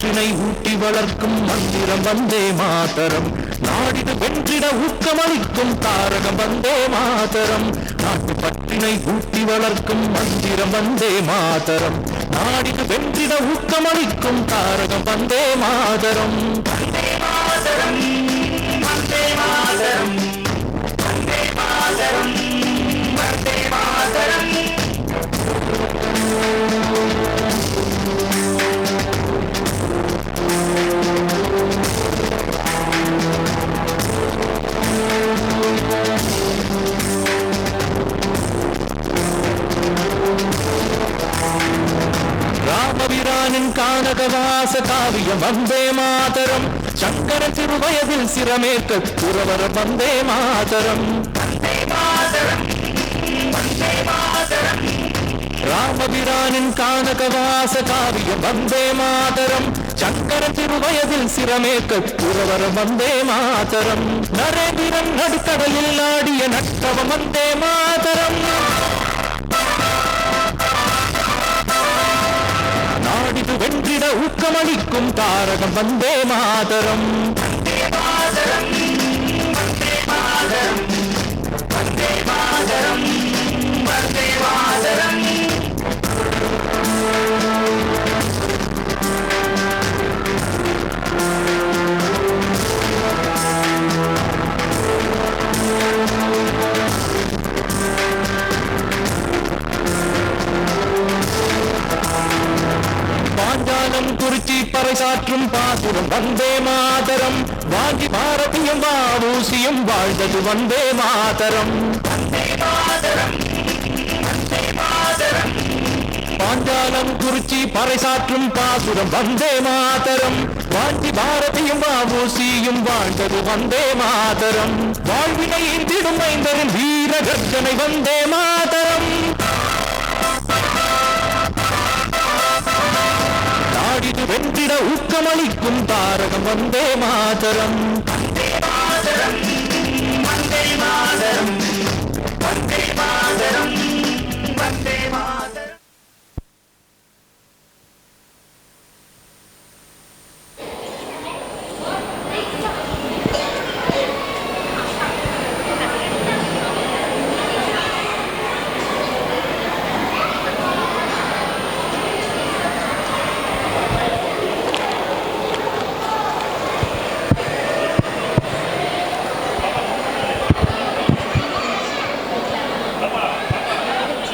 நாட்டுப்பற்றினை ஊட்டி வளர்க்கும் மந்திரம் வந்தே மாதரம். நாடிது வென்றிட ஊக்கமளிக்கும் தாரகம் வந்தே மாதரம். நாட்டுப்பற்றினை ஊட்டி வளர்க்கும் மந்திரம் வந்தே மாதரம். நாடிது வென்றிட ஊக்கமளிக்கும் தாரகம் வந்தே மாதரம். வந்தே மாதரம், வந்தே மாதரம், வந்தே மாதரம், வந்தே மாதரம். ராமபிரானின் கானகவாச காவியம் வந்தே மாதரம். சங்கர திருவயதில் சிரமேற்க புரவர வந்தே மாதரம். வந்தே மாதரம், வந்தே மாதரம். ராமபிரானின் கானகவாச காவியம் வந்தே மாதரம். சங்கர திருவயதில் சிரமேற்க புரவர வந்தே மாதரம். நரேந்திரன் நடுக்கடலில் ஆடிய நட்டவம் வந்தே மாதரம். நாடிது வென்றிட ஊக்கமளிக்கும் தாரகம் வந்தே மாதரம். வந்தே மாதரம், வந்தே மாதரம், வந்தே மாதரம், வந்தே மாதரம். பாஞ்சாலம் குறிச்சி பறைசாற்றும் பாசுரம் வந்தே மாதரம். வாங்கி பாரதியும் வாவூசியும் வாழ்ந்தது வந்தே மாதரம். வந்தே மாதரம், வந்தே மாதரம். பாஞ்சாலம் குறிச்சி பறைசாற்றும் பாசுரம் வந்தே மாதரம். வாங்கி பாரதியும் வாவூசியும் வாழ்ந்தது வந்தே மாதரம். வாழ்வினை ஈந்திடும் மைந்தரின் வீர கர்ஜனை வந்தே மாதரம். நாடிது வென்றிட ஊக்கமளிக்கும் தாரகம் வந்தே மாதரம். வந்தே மாதரம், வந்தே மாதரம்.